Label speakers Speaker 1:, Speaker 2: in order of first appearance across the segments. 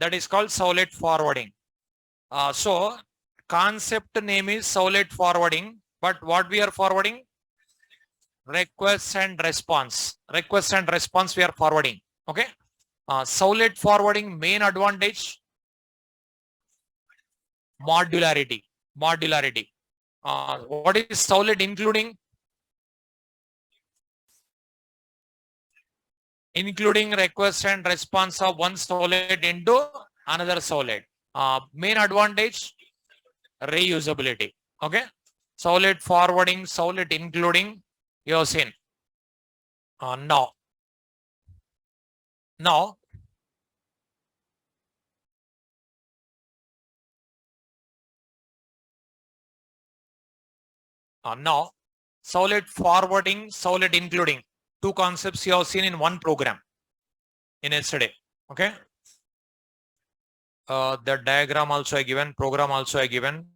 Speaker 1: That is called servlet forwarding. So concept name is servlet forwarding, but what we are forwarding? Request and response. Request and response we are forwarding. Okay. Servlet forwarding main advantage, modularity. Modularity. What is servlet including? Including request and response of one servlet into another servlet. Main advantage, reusability. Okay. Servlet forwarding, servlet including, you have seen. Now, now servlet forwarding, servlet including, two concepts you have seen in one program in yesterday. Okay. The diagram also I given, program also I given.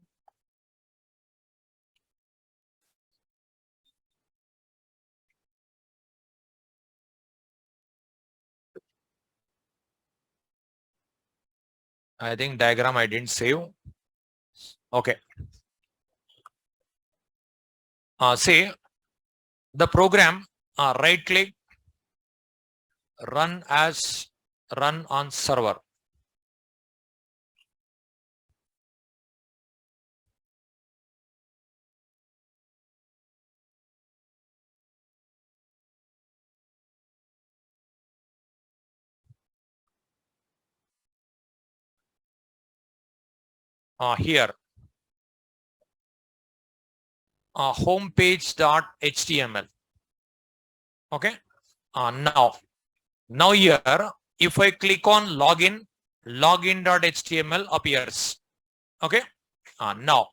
Speaker 1: I think diagram I didn't save. Okay. See the program, right click, run on server. Here, homepage.html. Okay. Now here, if I click on login, login.html appears. Okay. Now,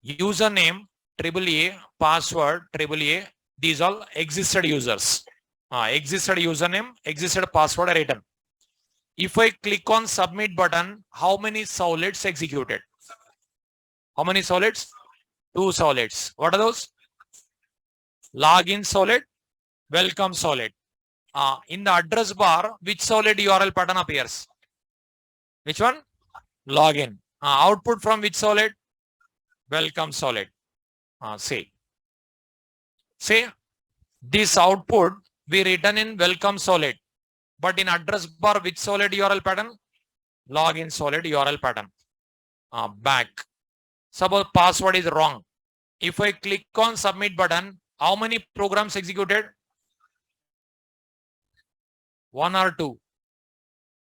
Speaker 1: username AAA, password AAA, these all existed users. Existed username, existed password are written. If I click on submit button, how many servlets executed? How many servlets? 2 servlets. What are those? Login servlet, welcome servlet. In the address bar, which servlet URL pattern appears? Which one? Login. Output from which servlet? Welcome servlet. Say this output we written in welcome servlet, but in address bar which servlet URL pattern? Login servlet URL pattern. Back. Suppose password is wrong. If I click on submit button, how many programs executed? 1 or 2?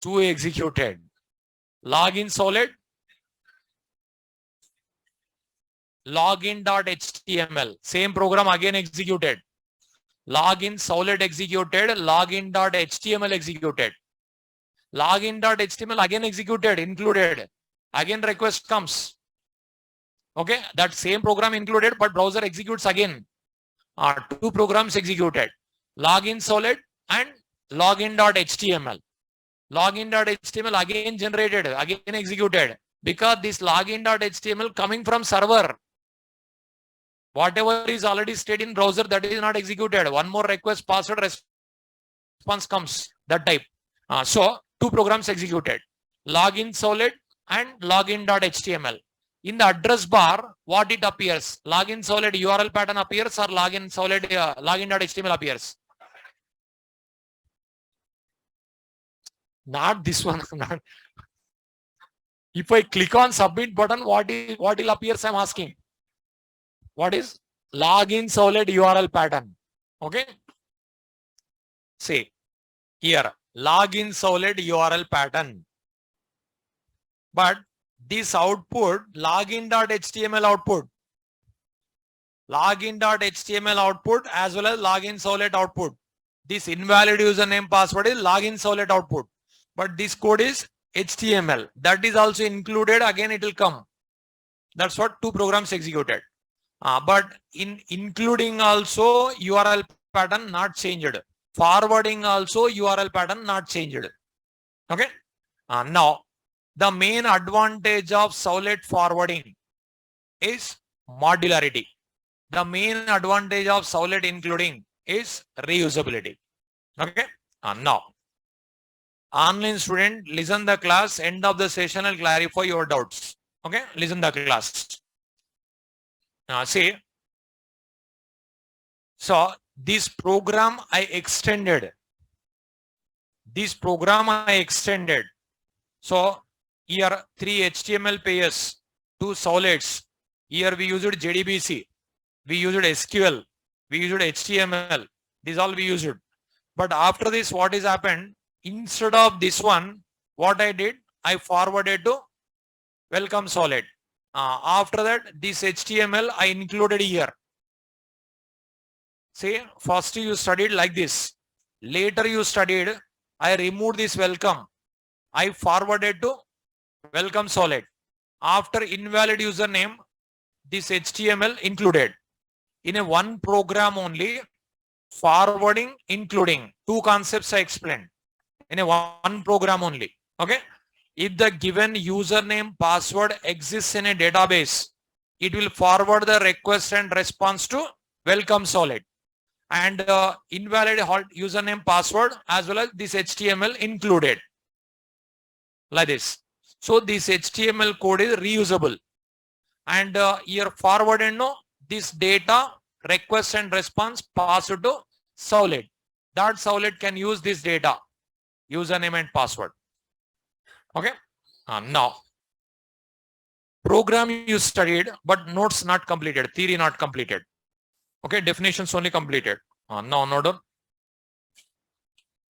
Speaker 1: 2 executed. Login servlet, login.html, same program again executed. Login servlet executed, login.html executed. Login.html again executed, included. Again request comes. Okay, that same program included, but browser executes again. 2 programs executed. Login servlet and login.html. Login.html again generated, again executed, because this login.html coming from server. Whatever is already stayed in browser, that is not executed. One more request, password, response comes, that type. So 2 programs executed. Login servlet and login.html. In the address bar, what it appears? Login servlet URL pattern appears or login servlet login.html appears? Not this one. If I click on submit button, what will appears? I'm asking. What is login servlet URL pattern? Okay. See here, login servlet URL pattern. But this output, login.html output, login.html output as well as login servlet output. This invalid username password is login servlet output. But this code is HTML. That is also included. Again, it will come. That's what 2 programs executed. But in including also URL pattern not changed. Forwarding also URL pattern not changed. Okay. Now, the main advantage of servlet forwarding is modularity. The main advantage of servlet including is reusability. Okay. Now, Online student, listen the class, end of the session and clarify your doubts. Okay, listen the class. See, so this program I extended. So here 3 HTML pages, 2 solids. Here we used JDBC, we used SQL, we used HTML. These all we used. But after this, what is happened? Instead of this one, what I did, I forwarded to welcome solid. After that, this HTML I included here. See, first you studied like this. Later you studied, I removed this welcome. I forwarded to welcome solid. After invalid username, this HTML included. In a one program only, forwarding, including. Two concepts I explained. In a one program only. Okay. If the given username password exists in a database, it will forward the request and response to welcome solid. And invalid username password as well as this HTML included. Like this. So this HTML code is reusable. And here forward and no, this data request and response passed to solid. That solid can use this data, username and password. Okay. Now, program you studied, but notes not completed, theory not completed. Okay, definitions only completed. Now, note down.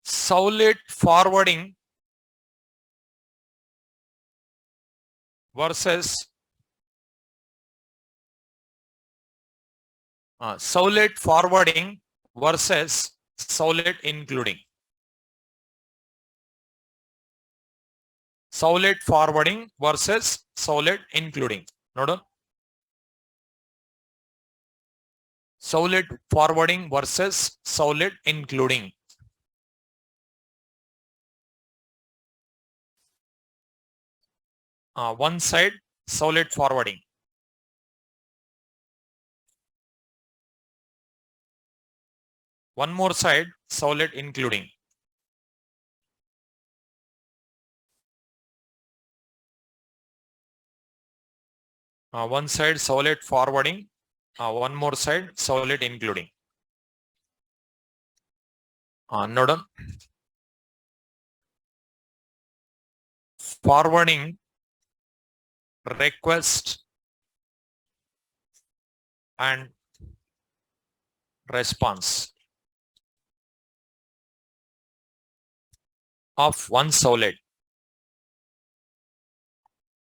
Speaker 1: Solid forwarding versus solid forwarding versus solid including. Solid forwarding versus solid including. Note down. Solid forwarding versus solid including. One side solid forwarding. One more side solid including. One side solid forwarding. One more side solid including. Note down. Forwarding request and response of one solid.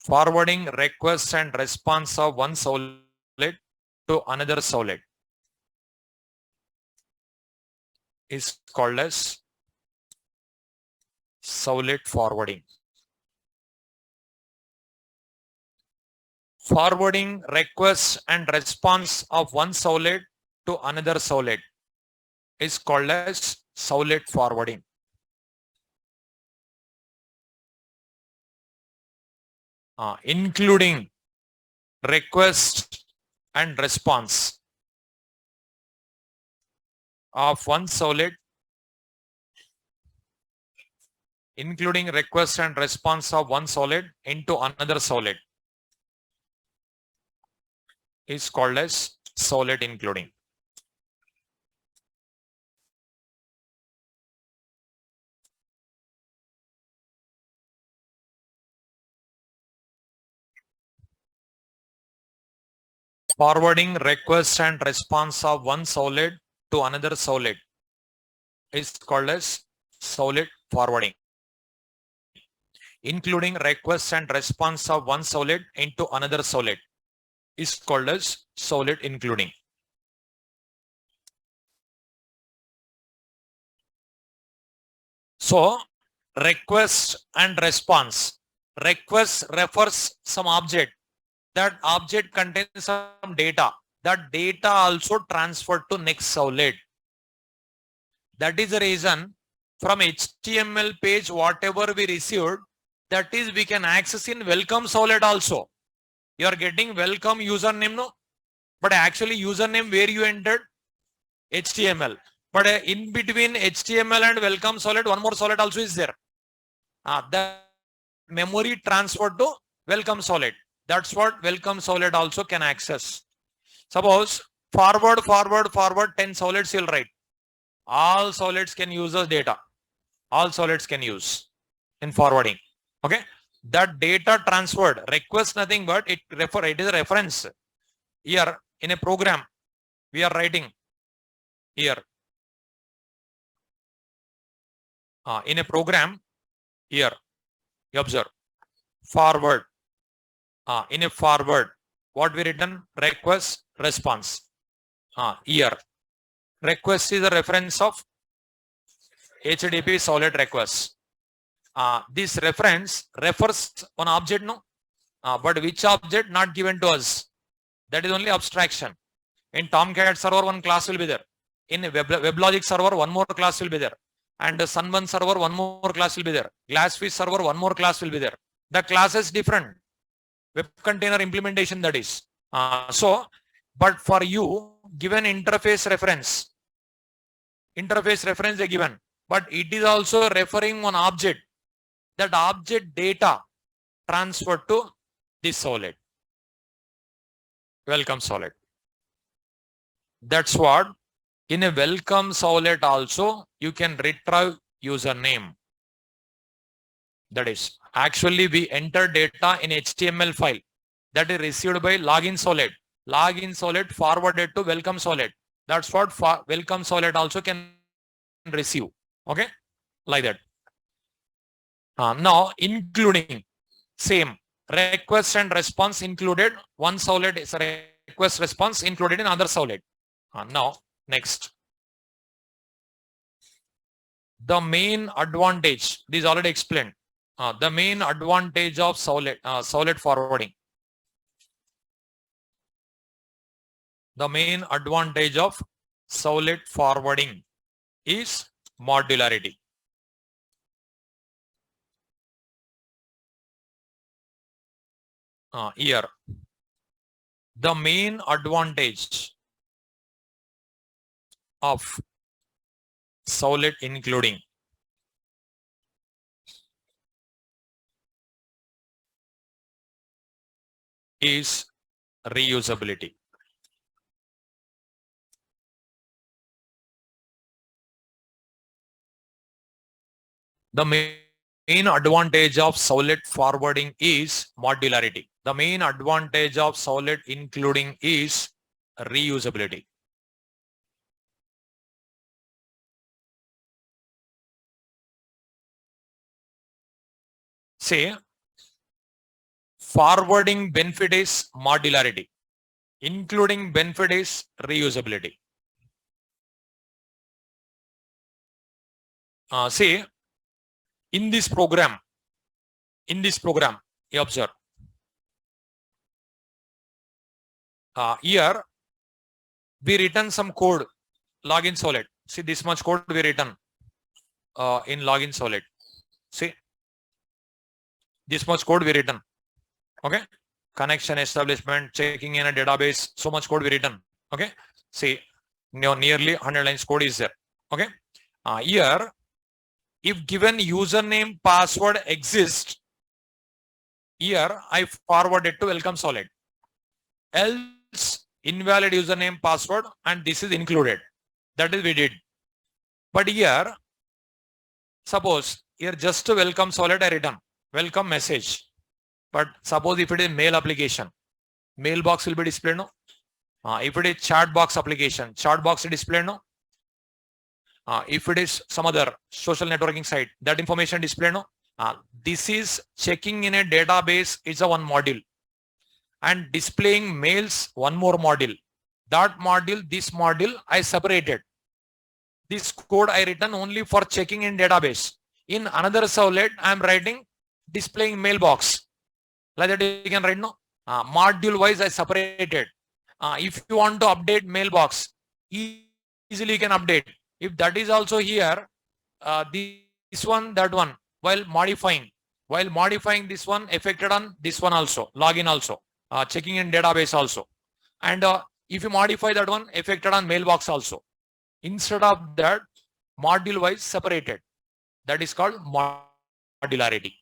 Speaker 1: Forwarding request and response of one solid to another solid is called as solid forwarding. Forwarding request and response of one solid to another solid is called as solid forwarding. Including request and response of one solid, including request and response of one solid into another solid is called as solid including. Forwarding request and response of one solid to another solid is called as solid forwarding. Including request and response of one solid into another solid is called as solid including. So, request and response. Request refers some object. That object contains some data. That data also transferred to next solid. That is the reason from HTML page, whatever we received, that is we can access in welcome solid also. You are getting welcome username, no? But actually username where you entered? HTML. But in between HTML and welcome solid, one more solid also is there. That memory transferred to welcome solid. That's what welcome solid also can access. Suppose forward 10 solids you'll write. All solids can use the data. All solids can use in forwarding. Okay. That data transferred request nothing but it is a reference. Here in a program we are writing here. In a program here you observe forward. In a forward what we written request response. Here request is a reference of HTTP solid request. This reference refers one object, no, but which object not given to us. That is only abstraction. In Tomcat server, one class will be there. In WebLogic server, one more class will be there. And the Sun1 server, one more class will be there. Glassfish server, one more class will be there. The class is different. Web container implementation, that is. But for you, given interface reference is given, but it is also referring one object. That object data transferred to this solid. Welcome solid. That's what in a welcome solid also you can retrieve username. That is actually we enter data in HTML file that is received by login solid. Login solid forwarded to welcome solid. That's what welcome solid also can receive. Okay, like that. Now including same request and response included. One solid is a request response included in other solid. Now next, the main advantage, this is already explained. The main advantage of solid forwarding. The main advantage of solid forwarding is modularity. Here, the main advantage of solid including is reusability. The main advantage of solid forwarding is modularity. The main advantage of solid including is reusability. Say, forwarding benefit is modularity, including benefit is reusability. Say, in this program, you observe. Here, we written some code, login solid. See, this much code we written in login solid. See, this much code we written. Okay, connection establishment, checking in a database, so much code we written. Okay, see, nearly 100 lines code is there. Okay, here, if given username password exists, here I forward it to welcome solid. Else invalid username password and this is included. That is we did. But here, suppose here just to welcome solid I written welcome message. But suppose if it is mail application, mailbox will be displayed, no? If it is chat box application, chat box is displayed, no? If it is some other social networking site, that information displayed, no? This is checking in a database is a one module and displaying mails one more module. That module, this module I separated. This code I written only for checking in database. In another solid I am writing displaying mailbox. Like that you can write, no? Module wise I separated. If you want to update mailbox, easily you can update. If that is also here, this one, that one, while modifying this one affected on this one also, login also, checking in database also. And if you modify that one, affected on mailbox also. Instead of that, module wise separated. That is called modularity.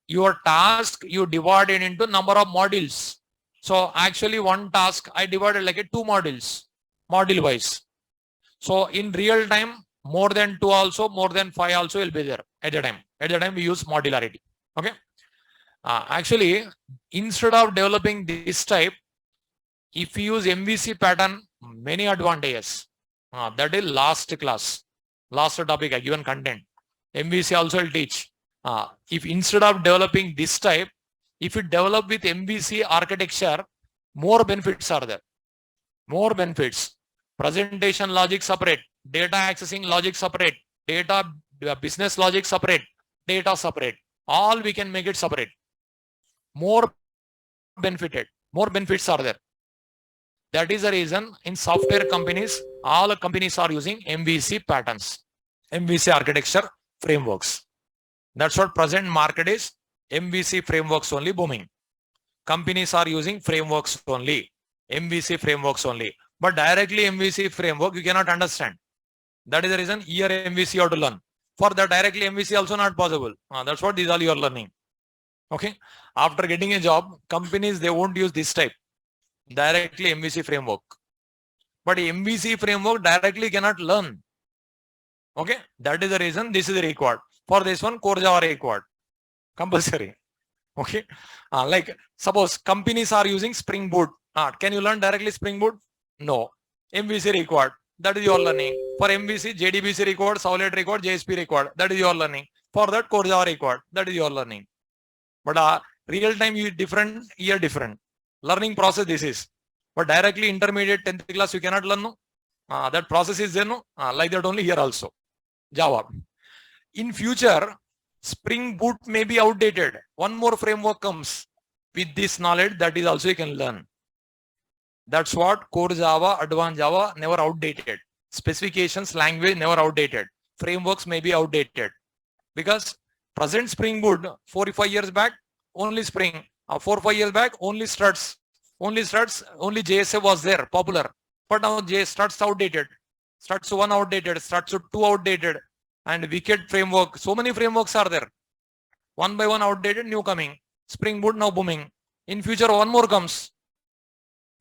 Speaker 1: Your task, you divide it into number of modules. So actually one task, I divided like a 2 modules, module wise. So in real time, more than 2 also, more than 5 also will be there at the time. At the time we use modularity. Okay. Actually, instead of developing this type, if you use MVC pattern, many advantages. That is last class, last topic I given content. MVC also will teach. If instead of developing this type, if you develop with MVC architecture, more benefits are there. More benefits. Presentation logic separate, data accessing logic separate, data business logic separate, data separate. All we can make it separate. More benefits are there. That is the reason in software companies, all companies are using MVC patterns, MVC architecture frameworks. That's what present market is. MVC frameworks only booming. Companies are using frameworks only, MVC frameworks only. But directly MVC framework you cannot understand. That is the reason here MVC you have to learn. For that directly MVC also not possible. That's what these all you are learning. Okay. After getting a job, companies they won't use this type. Directly MVC framework. But MVC framework directly cannot learn. Okay. That is the reason this is required. For this one, core Java required. Compulsory. Okay. Like suppose companies are using Spring Boot. Can you learn directly Spring Boot? No. MVC required. That is your learning. For MVC, JDBC required, Servlet required, JSP required. That is your learning. For that, core Java required. That is your learning. But real time you different, year different. Learning process this is. But directly intermediate 10th class you cannot learn. No? That process is there. No? Like that only here also. Java. In future, Spring Boot may be outdated. One more framework comes with this knowledge that is also you can learn. That's what core Java, advanced Java never outdated. Specifications, language never outdated. Frameworks may be outdated. Because present Spring Boot 4 or 5 years back, only Spring. 4 or 5 years back, only struts. Only JSF was there, popular. But now struts outdated. Struts 1 outdated, struts 2 outdated. And Wicked framework. So many frameworks are there. One by one outdated, new coming. Spring Boot now booming. In future, one more comes.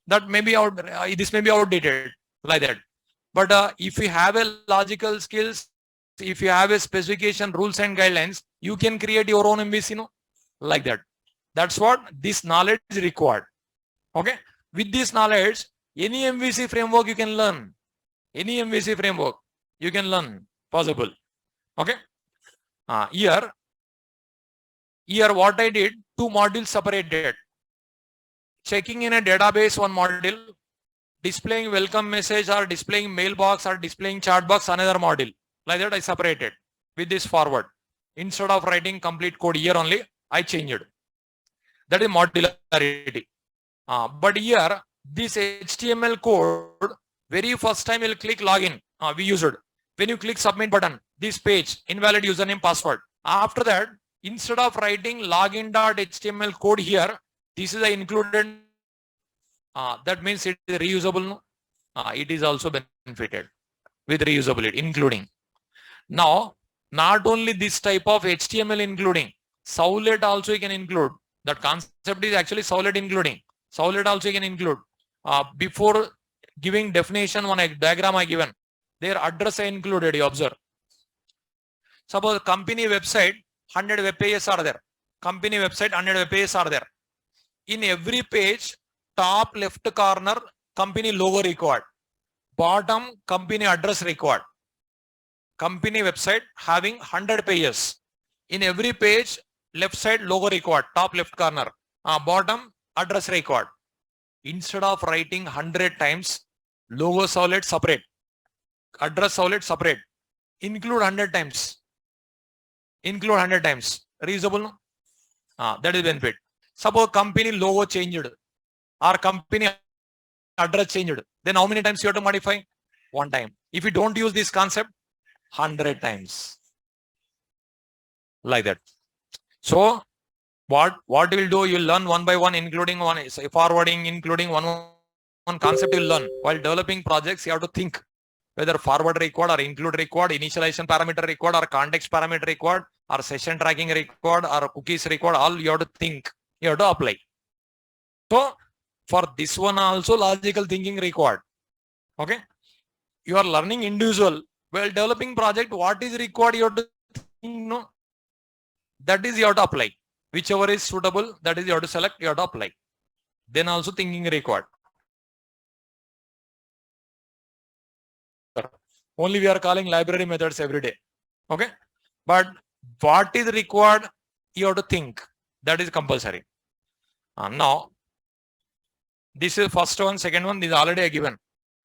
Speaker 1: That may be out. This may be outdated like that. But if you have a logical skills, if you have a specification, rules and guidelines, you can create your own MVC, no? Like that. That's what this knowledge is required. Okay. With this knowledge, any MVC framework you can learn. Any MVC framework you can learn. Possible. Okay. Here what I did, 2 modules separated. Checking in a database, one module. Displaying welcome message or displaying mailbox or displaying chat box, another module. Like that I separated with this forward. Instead of writing complete code here only, I changed. That is modularity. But here, this HTML code, very first time you'll click login. We used it. When you click submit button, this page, invalid username, password. After that, instead of writing login.html code here, this is included. That means it is reusable. No? It is also benefited with reusability, including. Now, not only this type of HTML including, Servlet also you can include. That concept is actually Servlet including. Servlet also you can include. Before giving definition, one diagram I given. Their address I included, you observe. Suppose company website, 100 web pages are there. Company website, 100 web pages are there. In every page, top left corner, company logo required. Bottom, company address required. Company website having 100 pages. In every page, left side logo required, top left corner. Bottom, address required. Instead of writing 100 times, logo Servlet separate. Address Servlet separate. Include 100 times. Include 100 times. Reusable, no? That is benefit. Suppose company logo changed or company address changed. Then how many times you have to modify? 1 time. If you don't use this concept, 100 times. Like that. So what you will do, you will learn one by one, including one forwarding, including one concept you will learn. While developing projects, you have to think whether forward required or include required, initialization parameter required or context parameter required, or session tracking required or cookies required, all you have to think, you have to apply. So for this one also logical thinking required. Okay. You are learning individual. While developing project, what is required, you have to think, no? That is you have to apply. Whichever is suitable, that is you have to select, you have to apply. Then also thinking required. Only we are calling library methods every day. Okay. But what is required, you have to think. That is compulsory. Now, this is first one, second one, this is already given.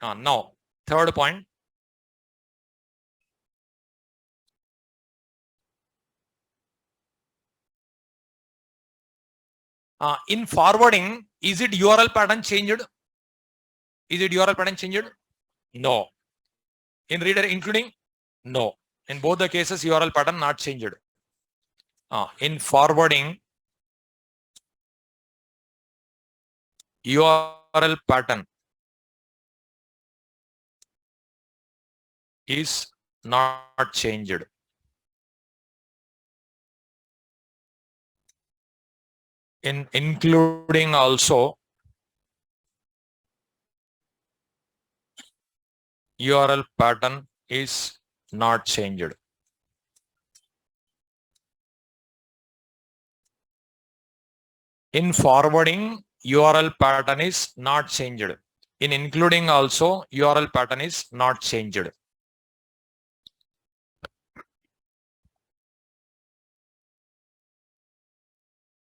Speaker 1: Now, third point. In forwarding, is it URL pattern changed? Is it URL pattern changed? No. In reader including? No. In both the cases, URL pattern not changed. In forwarding, URL pattern is not changed. In including also, URL pattern is not changed. In forwarding, URL pattern is not changed. In including also, URL pattern is not changed.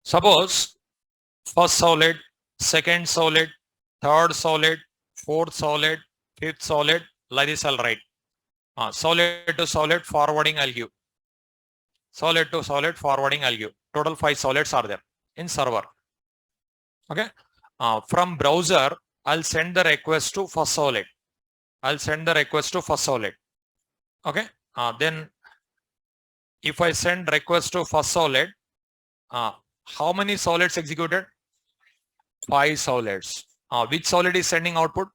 Speaker 1: Suppose first solid, second solid, third solid, fourth solid, fifth solid, like this I'll write. Solid to solid forwarding I'll give. Solid to solid forwarding I'll give. Total 5 solids are there in server. Okay. From browser, I'll send the request to first solid. I'll send the request to first solid. Okay. Then if I send request to first solid, how many solids executed? 5 solids. Which solid is sending output?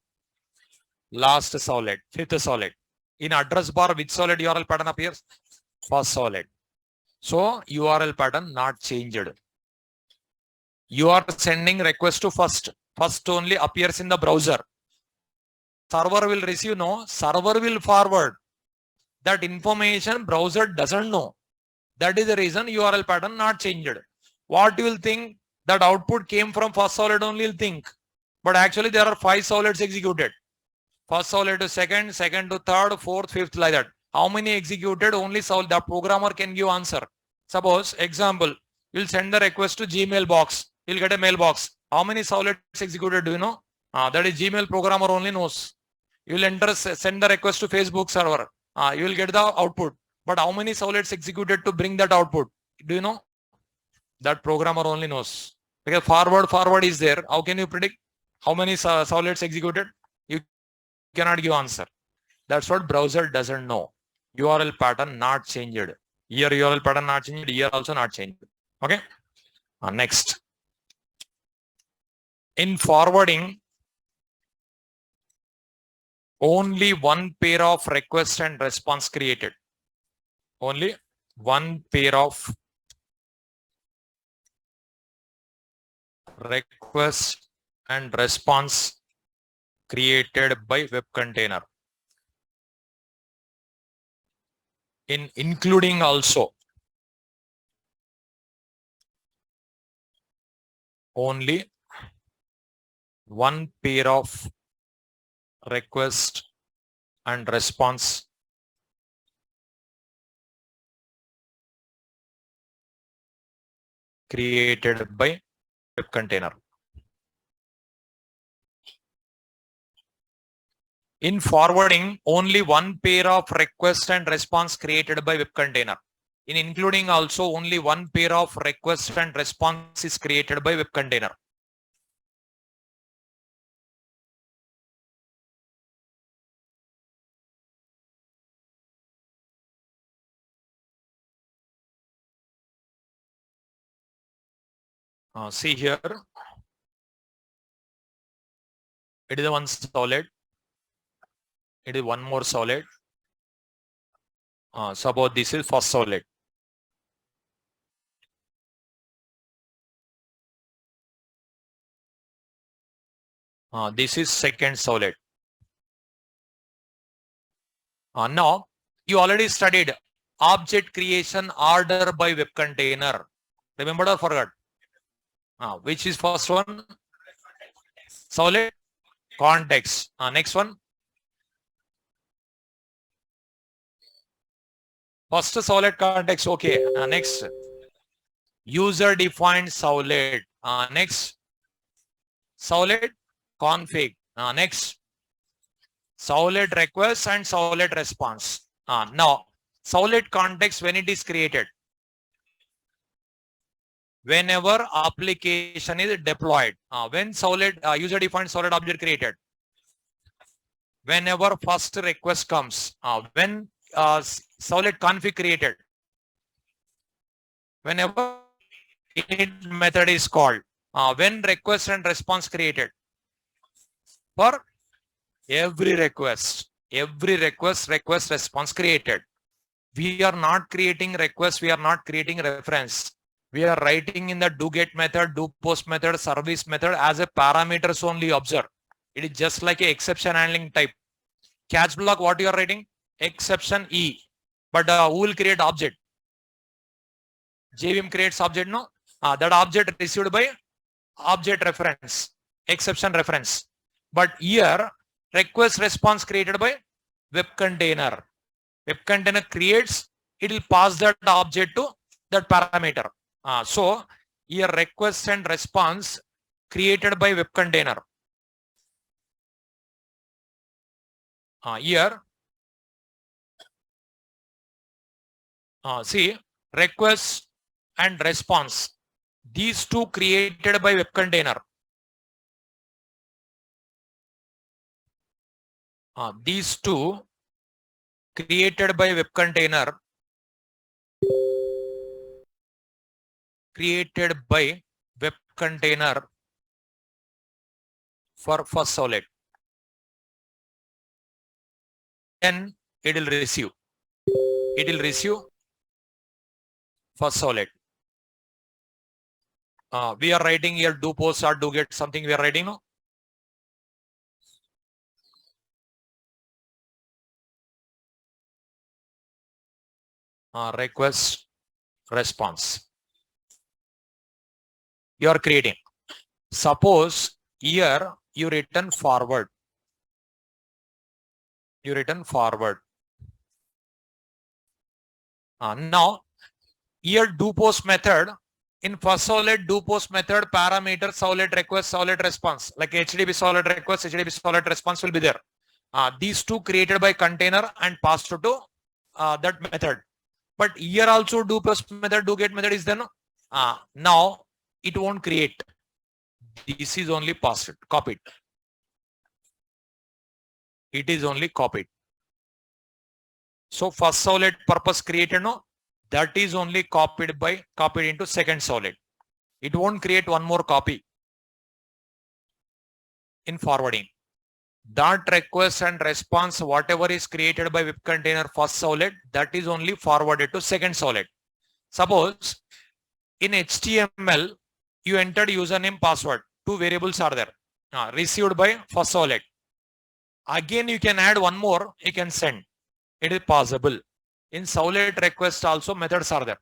Speaker 1: Last solid, fifth solid. In address bar, which solid URL pattern appears? First solid. So URL pattern not changed. You are sending request to first. First only appears in the browser. Server will receive, no. Server will forward. That information browser doesn't know. That is the reason URL pattern not changed. What you will think, that output came from first solid only, you'll think. But actually there are 5 solids executed. First solid to second, second to third, fourth, fifth, like that. How many executed? Only solid. The programmer can give answer. Suppose, example, you'll send the request to Gmail box. You'll get a mailbox. How many solids executed, do you know? That is Gmail programmer only knows. You will enter, send the request to Facebook server. You will get the output. But how many solids executed to bring that output? Do you know? That programmer only knows. Because forward is there. How can you predict how many solids executed? You cannot give answer. That's what browser doesn't know. URL pattern not changed. Here URL pattern not changed. Here also not changed. Okay. Next. In forwarding, only one pair of request and response created. Only one pair of request and response created by web container. In including also, only one pair of request and response created by web container. In forwarding, only one pair of request and response created by web container. In including also, only one pair of request and response is created by web container. See here, it is one solid. It is one more solid. Suppose this is first solid. This is second solid. Now you already studied object creation order by web container. Remembered or forgot? Which is first one? Solid context. Next one. First solid context. Okay. Next. User defined solid. Next. Solid config. Next. Solid request and solid response. Now, solid context when it is created. Whenever application is deployed. When solid user defined solid object created. Whenever first request comes. When solid config created. Whenever init method is called. When request and response created. For every request, response created. We are not creating request. We are not creating reference. We are writing in the do get method, do post method, service method as a parameters only. Observe. It is just like a exception handling type. Catch block, what you are writing? Exception E. But who will create object? JVM creates object, no? That object received by object reference, exception reference. But here, request response created by web container. Web container creates, it will pass that object to that parameter. So here request and response created by web container. Here, see, request and response. These two created by web container. These two created by web container. Created by web container for first solid. Then it will receive. It will receive first solid. We are writing here do post or do get something we are writing, no? Request response. You are creating. Suppose here you return forward. You return forward. Now here do post method. In first solid do post method parameter solid request solid response, like HTTP solid request, HTTP solid response will be there. These two created by container and passed to that method. But here also do post method, do get method is there. No? Now it won't create. This is only passed, copied. It is only copied. So first solid purpose created, no? That is only copied into second solid. It won't create one more copy in forwarding. That request and response, whatever is created by web container first solid, that is only forwarded to second solid. Suppose in HTML, you entered username, password. Two variables are there. Received by first solid. Again, you can add one more, you can send. It is possible. In solid request also methods are there.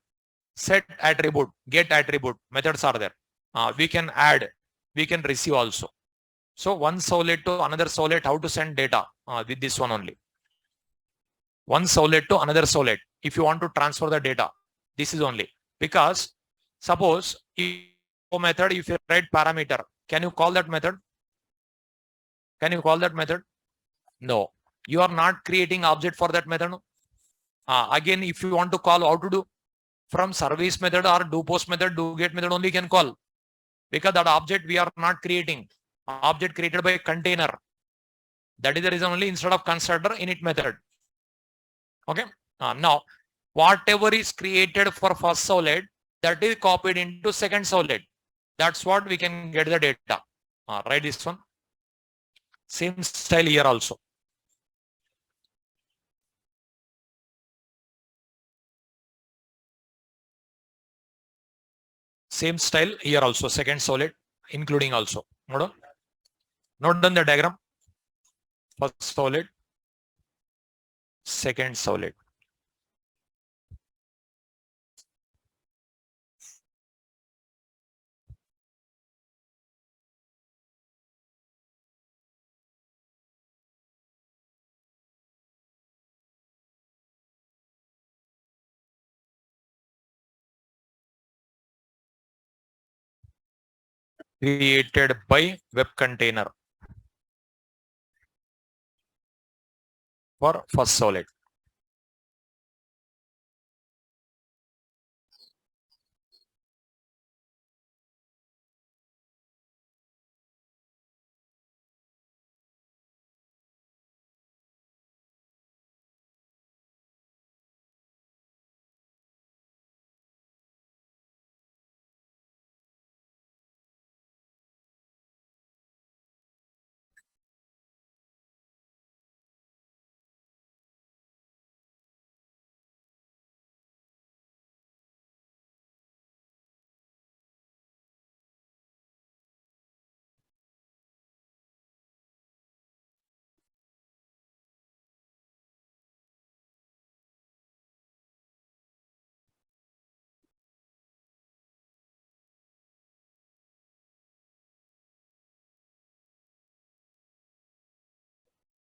Speaker 1: Set attribute, get attribute, methods are there. We can add, we can receive also. So one solid to another solid, how to send data with this one only. One solid to another solid. If you want to transfer the data, this is only. Because suppose if method, if you write parameter, can you call that method? Can you call that method? No. You are not creating object for that method. No? Again, if you want to call, how to do? From service method or do post method, do get method only can call. Because that object we are not creating. Object created by a container. That is the reason only instead of constructor init method. Okay. Now, whatever is created for first solid, that is copied into second solid. That's what we can get the data. Write this one. Same style here also. Same style here also, second solid, including also. Note down the diagram. First solid, second solid. Created by web container for first solid.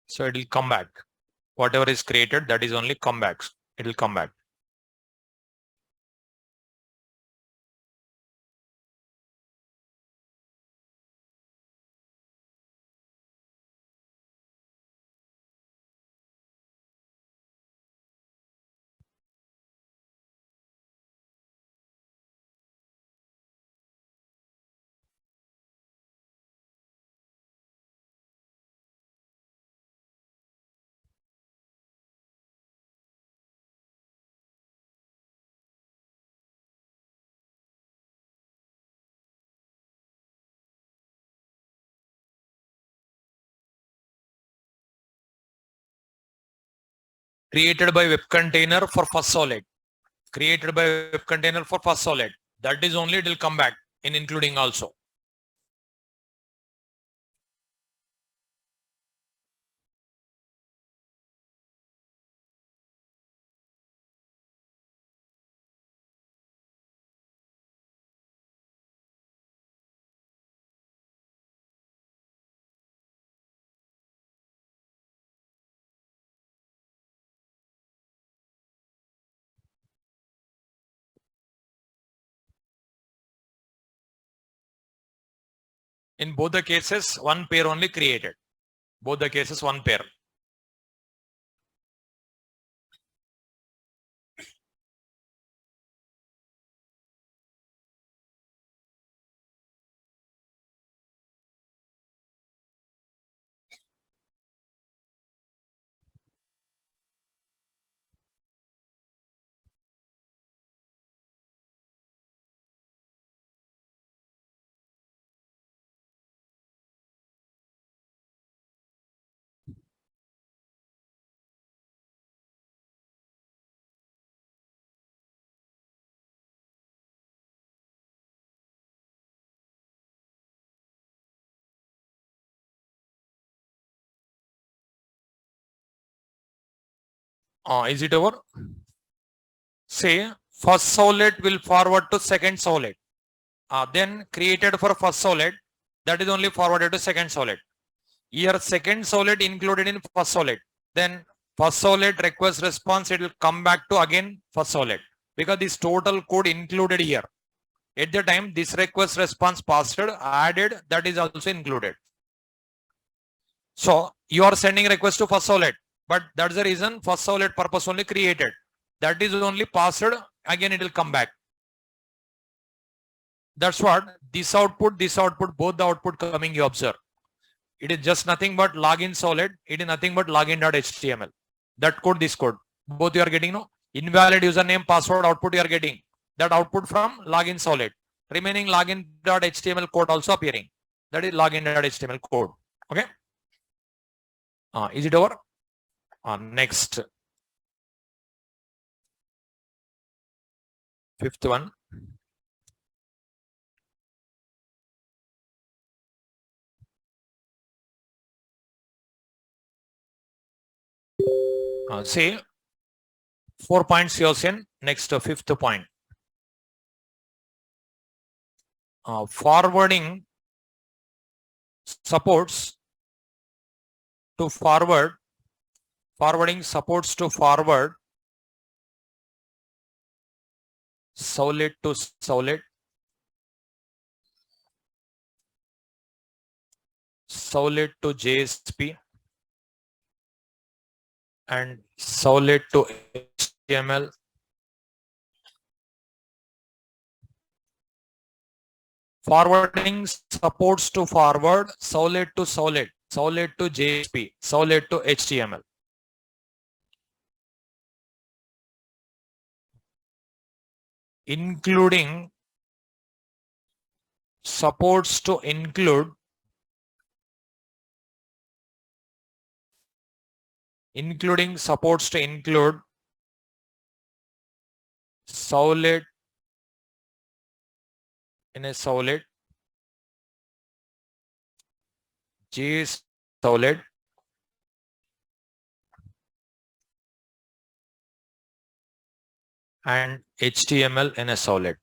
Speaker 1: So it will come back. Whatever is created, that is only come back. It will come back. Created by web container for first solid. Created by web container for first solid. That is only it will come back in including also. In both the cases, one pair only created. Both the cases, one pair. Is it over? Say first solid will forward to second solid. Then created for first solid, that is only forwarded to second solid. Here second solid included in first solid. Then first solid request response, it will come back to again first solid, because this total code included here. At the time this request response passed, added, that is also included. So you are sending request to first solid, but that's the reason first solid purpose only created. That is only passed, again it will come back. That's what this output, both the output coming, you observe. It is just nothing but login solid. It is nothing but login.html. That code, this code, both you are getting, no? Invalid username, password output you are getting. That output from login solid. Remaining login.html code also appearing. That is login.html code. Okay. Is it over? Next. Fifth one. Say 4 points you have seen. Next, fifth point. Forwarding supports to forward. Forwarding supports to forward. Servlet to servlet. Servlet to JSP. And Servlet to HTML. Forwarding supports to forward, Servlet to Servlet, Servlet to JSP, Servlet to HTML. Including supports to include, including supports to include Servlet in a Servlet, JS Servlet, and HTML in a Servlet.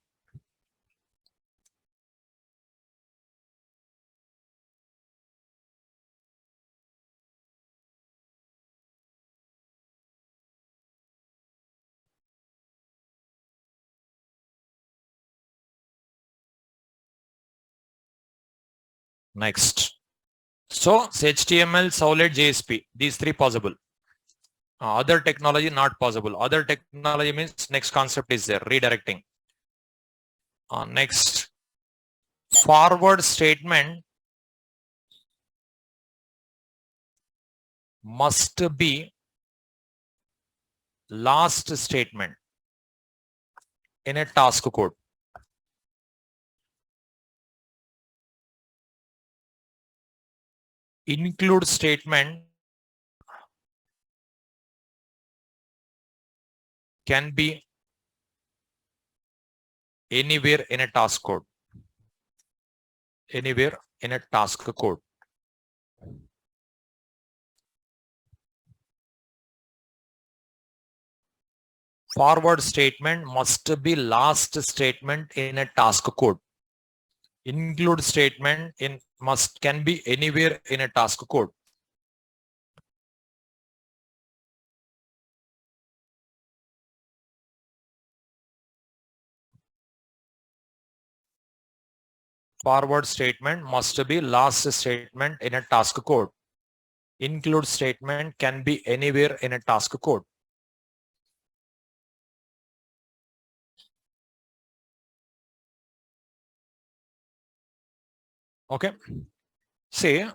Speaker 1: Next. So HTML, Servlet, JSP, these three possible. Other technology not possible. Other technology means next concept is there, redirecting. Next, forward statement must be last statement in a task code. Include statement can be anywhere in a task code. Anywhere in a task code. Forward statement must be last statement in a task code. Include statement in must can be anywhere in a task code. Forward statement must be last statement in a task code. Include statement can be anywhere in a task code. Okay. Say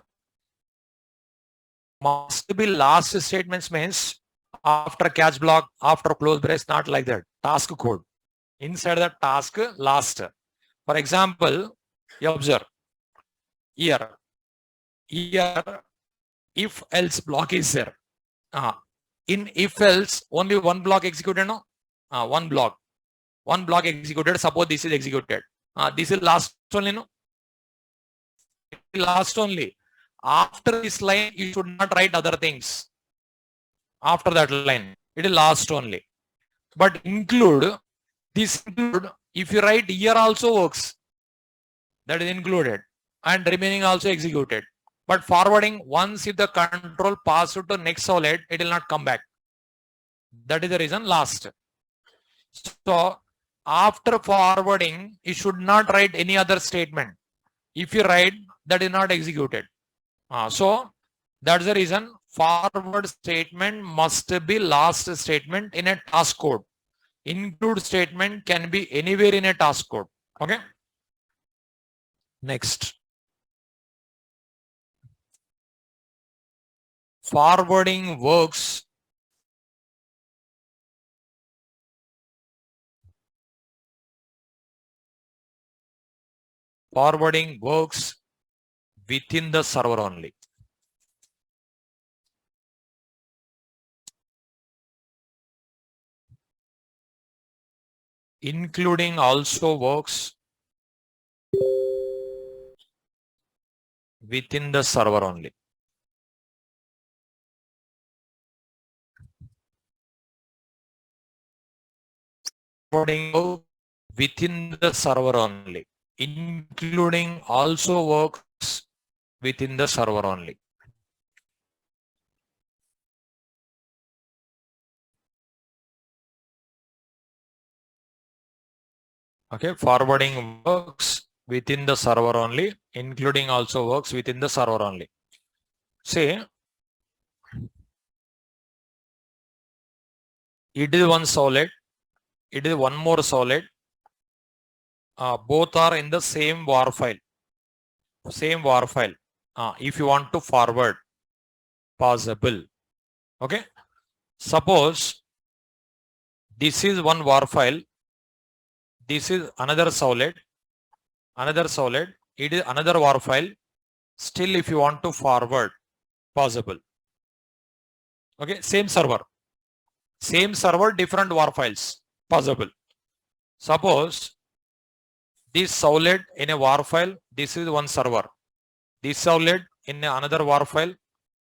Speaker 1: must be last statements means after catch block, after close brace, not like that. Task code. Inside the task last. For example, you observe here. Here, if else block is there. In if else, only one block executed, no? One block executed. Suppose this is executed. This is last only, no? Last only. After this line, you should not write other things. After that line, it is last only. But include, this include, if you write here also works. That is included. And remaining also executed. But forwarding, once if the control pass to next solid, it will not come back. That is the reason last. So after forwarding, you should not write any other statement. If you write, that is not executed. So that's the reason forward statement must be last statement in a task code. Include statement can be anywhere in a task code. Okay. Next. Forwarding works within the server only. Including also works within the server only. forwarding within the server only. Including also works within the server only. Okay, forwarding works within the server only, including also works within the server only. Say, it is one solid, it is one more solid. Both are in the same war file. Same war file. If you want to forward, possible. Okay. Suppose this is one war file. This is another solid. Another solid. It is another war file. Still, if you want to forward, possible. Okay. Same server. Same server, different war files. Possible. Suppose this solid in a war file, this is one server. This solid in another war file,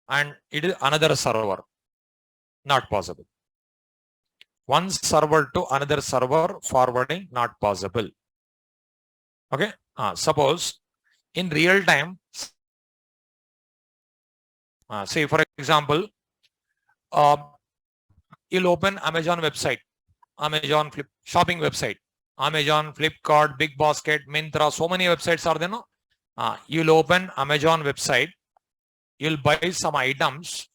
Speaker 1: and it is another server. Not possible. One server to another server forwarding, not possible. Okay. Suppose in real time, say for example, you'll open Amazon website, Amazon shopping website, Amazon, Flipkart, Big Basket, Myntra, so many websites are there. No? You'll open Amazon website, you'll buy some items.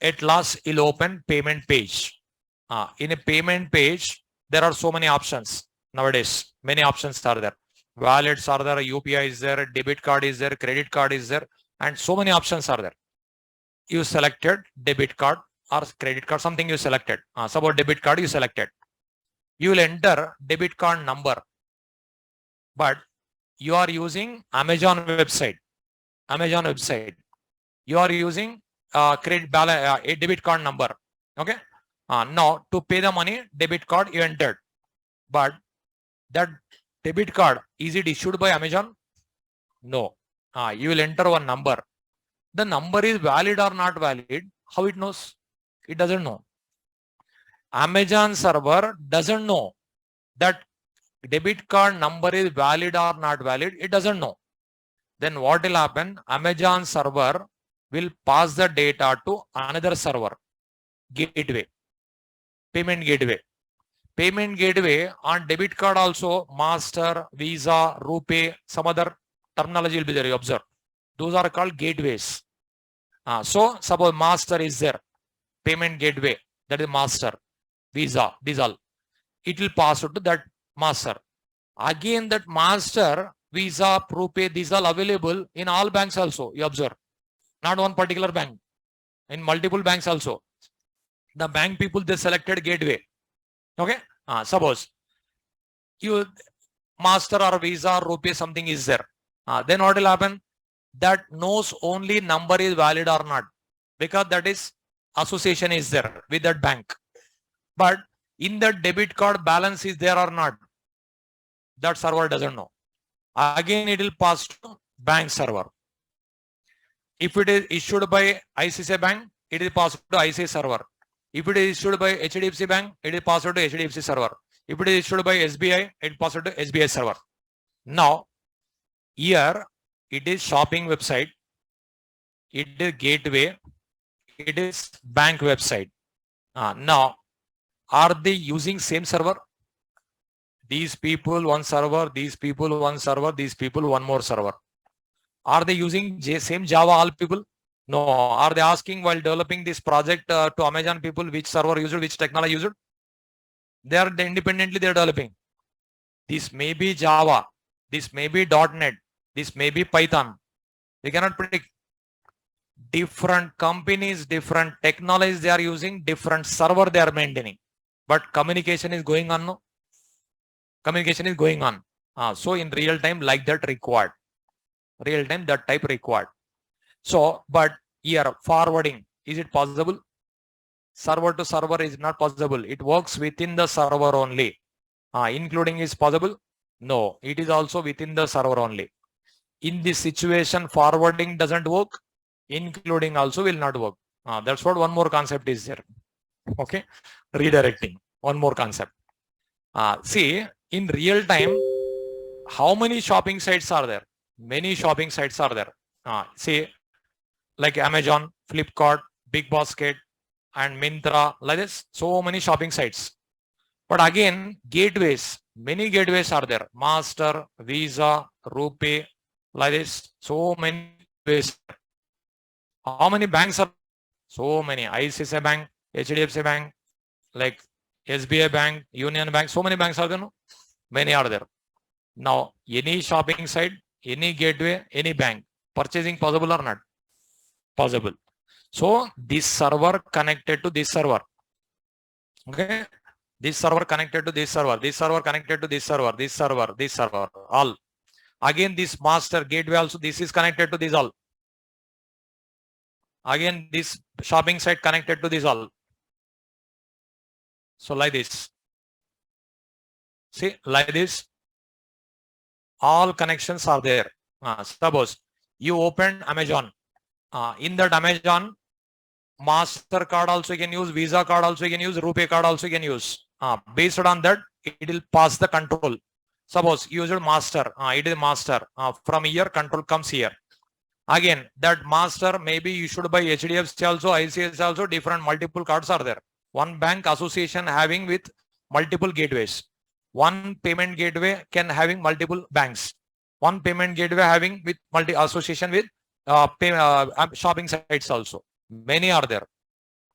Speaker 1: At last, you'll open payment page. In a payment page, there are so many options nowadays. Many options are there. Wallets are there, UPI is there, debit card is there, credit card is there, and so many options are there. You selected debit card or credit card, something you selected. Suppose debit card you selected. You will enter debit card number, but you are using Amazon website. Amazon website. You are using credit balance, a debit card number. Okay. Now to pay the money, debit card you entered, but that debit card, is it issued by Amazon? No. You will enter one number. The number is valid or not valid. How it knows? It doesn't know. Amazon server doesn't know that debit card number is valid or not valid. It doesn't know. Then what will happen? Amazon server will pass the data to another server, gateway, payment gateway. Payment gateway on debit card also, Master, Visa, Rupee, some other terminology will be there, you observe. Those are called gateways. So suppose Master is there, payment gateway, that is Master, Visa, these all. It will pass to that Master. Again, that Master, Visa, Rupee, these all available in all banks also, you observe. Not one particular bank, in multiple banks also. The bank people, they selected gateway. Okay. Suppose you Master or Visa or Rupee something is there. Then what will happen? That knows only number is valid or not, because that is association is there with that bank. But in that debit card balance is there or not, that server doesn't know. Again, it will pass to bank server. If it is issued by ICICI Bank, it is passed to ICICI server. If it is issued by HDFC Bank, it is passed to HDFC server. If it is issued by SBI, it is passed to SBI server. Now, here it is shopping website, it is gateway, it is bank website. Now, are they using same server? These people one server, these people one server, these people one more server. Are they using same Java all people? No. Are they asking while developing this project to Amazon people which server used, which technology used? They are independently they are developing. This may be Java, this may be .NET, this may be Python. We cannot predict. Different companies, different technologies they are using, different server they are maintaining. But communication is going on. No? Communication is going on. So in real time like that required. Real time that type required. So, but here forwarding, is it possible? Server to server is not possible. It works within the server only. Including is possible? No, it is also within the server only. In this situation, forwarding doesn't work. Including also will not work. That's what one more concept is there. Okay. Redirecting. One more concept. See, in real time, how many shopping sites are there? Many shopping sites are there. See, like Amazon, Flipkart, Big Basket, and Myntra, like this, so many shopping sites. But again, gateways, many gateways are there. Master, Visa, Rupee, like this, so many gateways. How many banks are? So many. ICICI Bank, HDFC Bank, like SBI Bank, Union Bank, so many banks are there, no? Many are there. Now, any shopping site, any gateway, any bank, purchasing possible or not? Possible. So, this server connected to this server. Okay. This server connected to this server, this server connected to this server, this server, this server, all. Again, this master gateway also, this is connected to this all. Again, this shopping site connected to this all. So like this. See, like this. All connections are there. Suppose you open Amazon. In that Amazon, MasterCard also you can use, Visa card also you can use, Rupee card also you can use. Based on that, it will pass the control. Suppose use master, it is master. From here, control comes here. Again, that master, maybe you should buy HDFC also, ICICI also, different multiple cards are there. One bank association having with multiple gateways. One payment gateway can having multiple banks. One payment gateway having with multi association with shopping sites also. Many are there.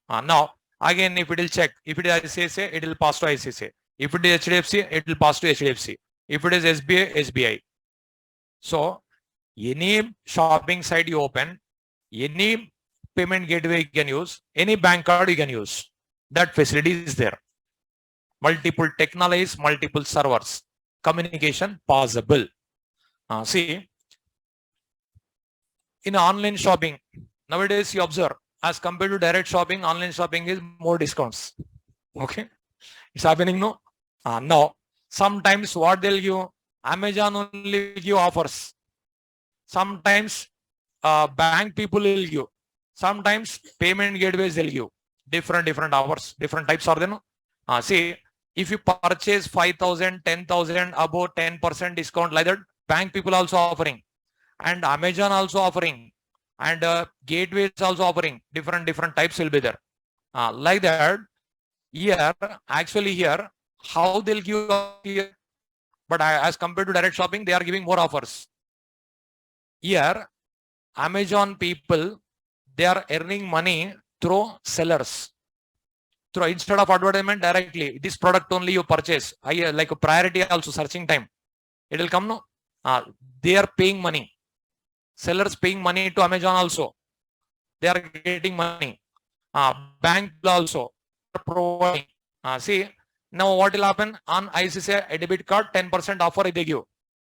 Speaker 1: Now, again, if it will check, if it is ICICI, it will pass to ICICI. If it is HDFC, it will pass to HDFC. If it is SBI, SBI. So, any shopping site you open, any payment gateway you can use, any bank card you can use. That facility is there. Multiple technologies, multiple servers. Communication possible. See, in online shopping, nowadays you observe, as compared to direct shopping, online shopping is more discounts. Okay, it's happening, no? Now, sometimes what they'll give, Amazon only give offers. Sometimes bank people will give. Sometimes payment gateways they'll give. Different offers, different types are there, no? See, if you purchase 5,000, 10,000, above 10% discount like that, bank people also offering. And Amazon also offering. And gateways also offering. Different types will be there. Like that, here, actually here, how they'll give here? But as compared to direct shopping, they are giving more offers. Here, Amazon people, they are earning money through sellers. Through instead of advertisement directly, this product only you purchase. Like a priority also searching time. It will come, no? They are paying money. Sellers paying money to Amazon also. They are getting money. Bank also providing. See, now what will happen on ICICI a debit card 10% offer they give.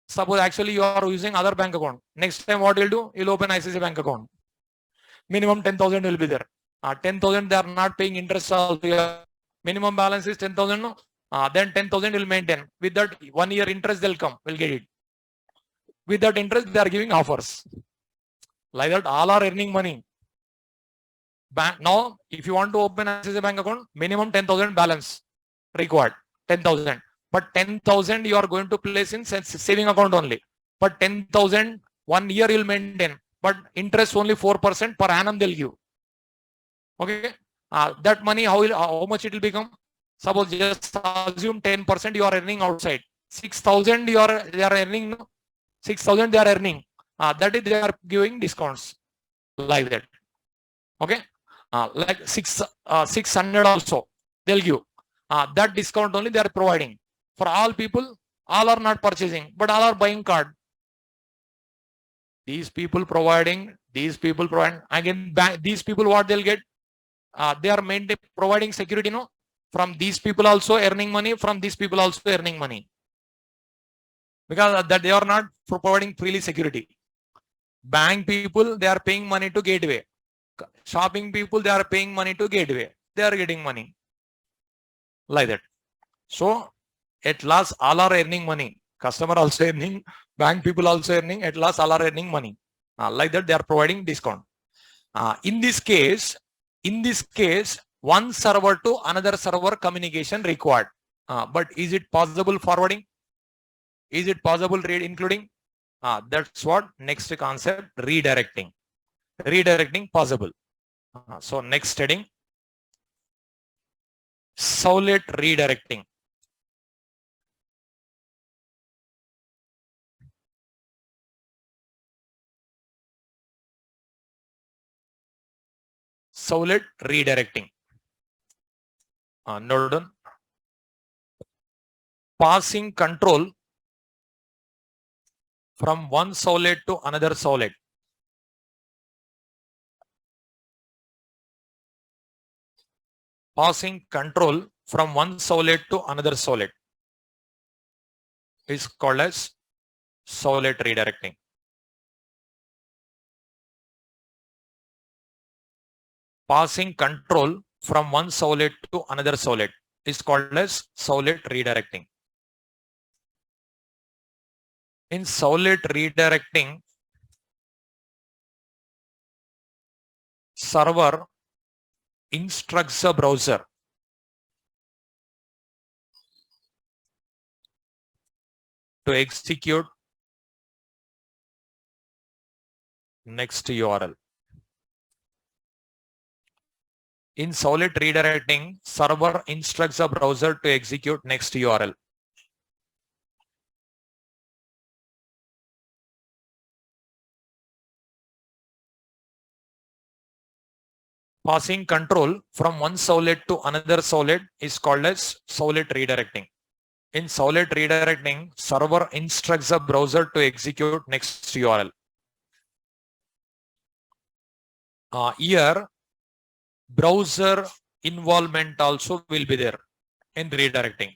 Speaker 1: Suppose actually you are using other bank account. Next time what you'll do? You'll open ICICI bank account. Minimum 10,000 will be there. 10,000 they are not paying interest also. Minimum balance is 10,000. No? Then 10,000 will maintain. With that 1 year interest they'll come. Will get it. With that interest they are giving offers. Like that all are earning money. Now if you want to open ICICI bank account, minimum 10,000 balance required. 10,000. But 10,000 you are going to place in saving account only. But 10,000 1 year you'll maintain. But interest only 4% per annum they'll give. Okay. That money, how much it will become? Suppose just assume 10% you are earning outside. 6,000 they are earning. No? 6,000 they are earning. That is they are giving discounts like that. Okay. Like 600 also they'll give. That discount only they are providing. For all people, all are not purchasing, but all are buying card. These people providing, again, these people what they'll get? They are providing security, no? From these people also earning money, from these people also earning money. Because that they are not providing freely security. Bank people, they are paying money to gateway. Shopping people, they are paying money to gateway. They are getting money. Like that. So, at last, all are earning money. Customer also earning, bank people also earning, at last all are earning money. Like that, they are providing discount. In this case, one server to another server communication required. But is it possible forwarding? Is it possible read including? That's what next concept, redirecting. Redirecting possible. So next heading, Servlet redirecting. Servlet redirecting. Note down. Passing control from one servlet to another servlet. Passing control from one servlet to another servlet is called as servlet redirecting. Passing control from one servlet to another servlet is called as servlet redirecting. In servlet redirecting, server instructs a browser to execute next URL. In Servlet redirecting, server instructs a browser to execute next URL. Passing control from one servlet to another servlet is called as servlet redirecting. In servlet redirecting, server instructs a browser to execute next URL. Here, browser involvement also will be there in redirecting.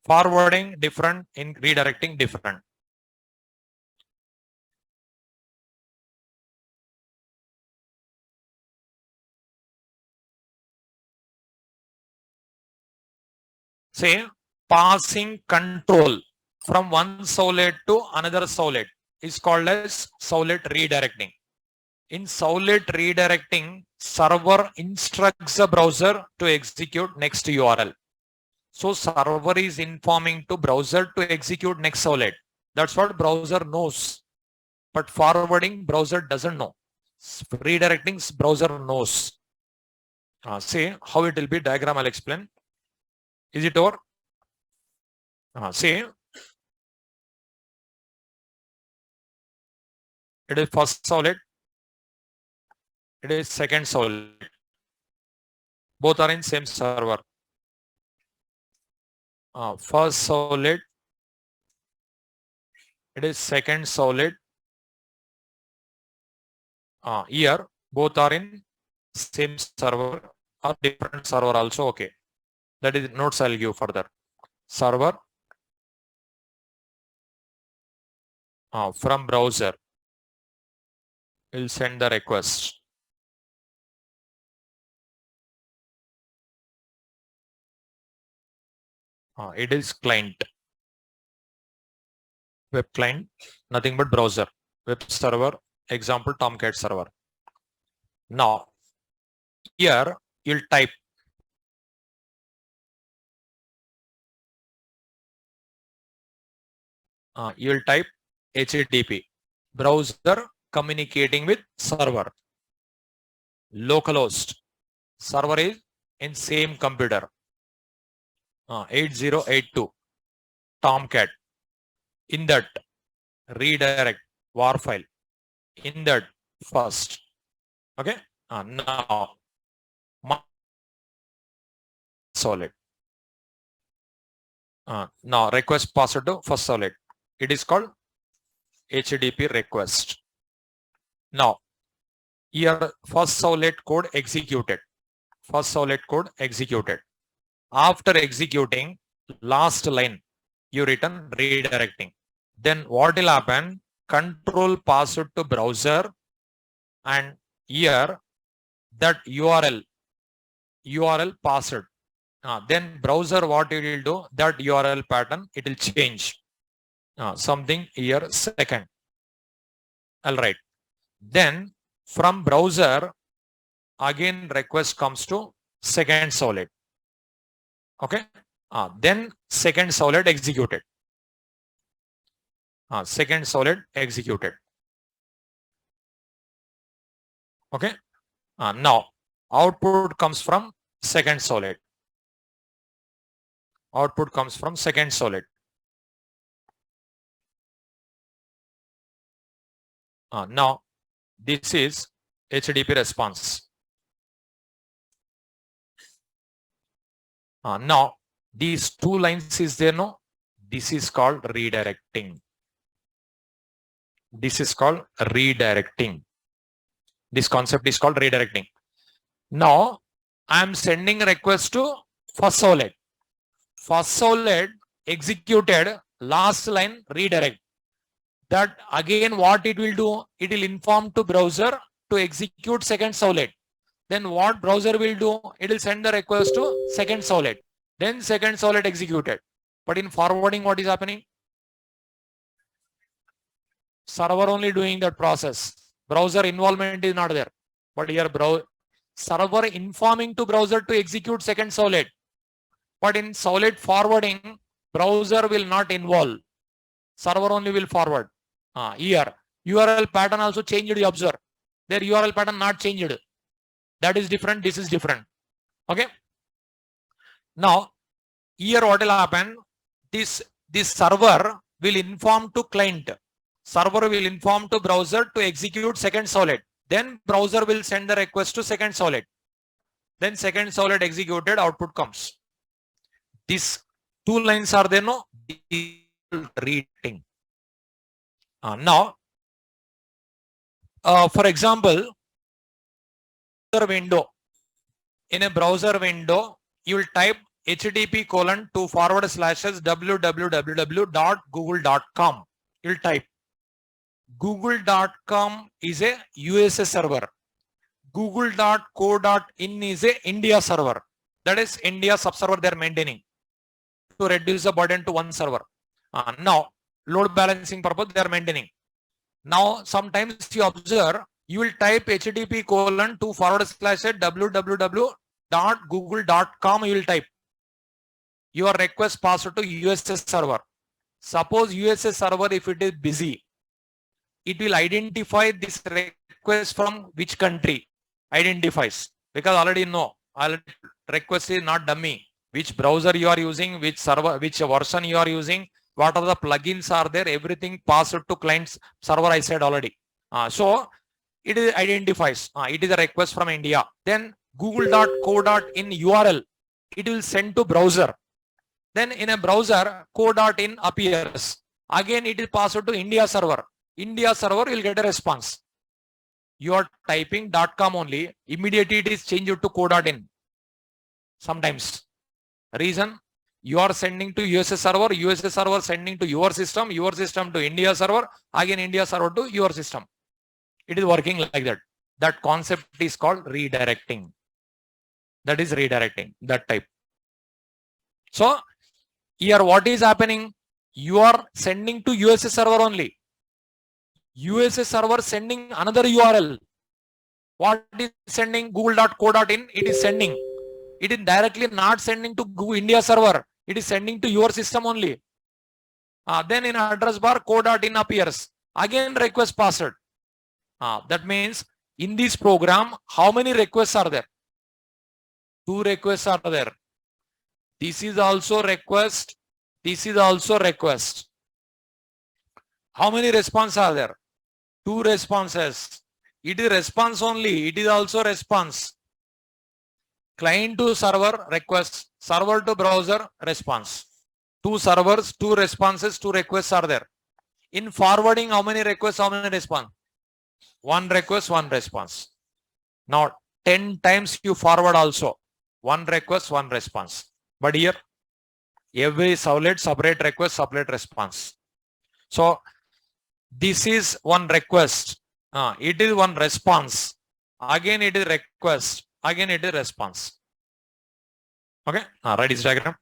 Speaker 1: Forwarding different, in redirecting different. Say, passing control from one servlet to another servlet is called as servlet redirecting. In servlet redirecting, server instructs the browser to execute next URL. So server is informing to browser to execute next servlet. That's what browser knows. But forwarding, browser doesn't know. Redirecting, browser knows. See how it will be, diagram I'll explain. Is it over? See, it is first servlet. It is second servlet. Both are in same server. First servlet. It is second servlet. Here both are in same server or different server also. Okay, that is notes I'll give further. Server from browser will send the request. It is client. Web client, nothing but browser. Web server, example Tomcat server. Now, here you'll type HTTP, browser communicating with server. Localhost, server is in same computer. 8082 Tomcat. In that, redirect war file. In that first. Okay. Now, solid. Now request passed to first solid. It is called HTTP request. Now, here first solid code executed. First solid code executed. After executing, last line, you return redirecting. Then what will happen? Control passed to browser, and here that URL passed. Then browser, what it will do, that URL pattern, it will change. Something here second. All right. Then from browser, again request comes to second solid. Okay. Then second servlet executed. Second servlet executed. Okay. Now output comes from second servlet. Output comes from second servlet. Now this is HTTP response. Now these two lines is there, no? This is called redirecting. This is called redirecting. This concept is called redirecting. Now I am sending a request to first servlet. First servlet executed, last line redirect. That again what it will do? It will inform to browser to execute second servlet. Then what browser will do? It will send the request to second servlet. Then second servlet executed. But in forwarding, what is happening? Server only doing that process. Browser involvement is not there. But here server informing to browser to execute second servlet. But in servlet forwarding, browser will not involve. Server only will forward. Here URL pattern also changed, you observe. Their URL pattern not changed. That is different. This is different. Okay. Now here what will happen? This server will inform to client. Server will inform to browser to execute second servlet. Then browser will send the request to second servlet. Then second servlet executed, output comes. These two lines are there, no? Reading. Now, for example, window. In a browser window, you will type http://www.google.com. You will type. Google.com is a USA server. Google.co.in is a India server. That is India subserver they are maintaining to reduce the burden to one server. Now, load balancing purpose they are maintaining. Now, sometimes you observe, you will type http://www.google.com. You will type. Your request passed to USA server. Suppose USA server, if it is busy, it will identify this request from which country. Identifies, because already know request is not dummy. Which browser you are using, which server, which version you are using, what are the plugins are there, everything passed to client's server, I said already. So it identifies it is a request from India. Then google.co.in URL, it will send to browser. Then in a browser, co.in appears. Again it is passed to India server. India server will get a response. You are typing .com only, immediately it is changed to co.in. Sometimes. Reason, you are sending to USA server sending to your system to India server, again India server to your system. It is working like that. That concept is called redirecting. That is redirecting, that type. So here what is happening? You are sending to USA server only. USA server sending another URL. What is sending? Google.co.in. It is sending. It is directly not sending to Google India server. It is sending to your system only. Then in address bar, co.in appears. Again request passed. That means in this program, how many requests are there? 2 requests are there. This is also request. This is also request. How many responses are there? 2 responses. It is response only. It is also response. Client to server request, server to browser response. 2 servers, 2 responses, 2 requests are there. In forwarding, how many requests, how many response? 1 request, 1 response. Now 10 times you forward also. 1 request, 1 response. But here, every servlet, separate request, separate response. So this is 1 request. It is 1 response. Again it is request. Again it is response. Okay. Write this diagram.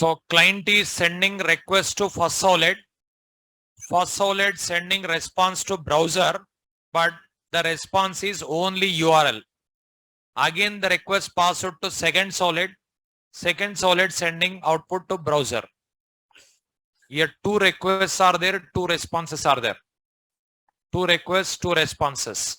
Speaker 1: So client is sending request to first solid. First solid sending response to browser, but the response is only URL. Again, the request passed to second solid. Second solid sending output to browser. Here two requests are there, two responses are there. Two requests, two responses.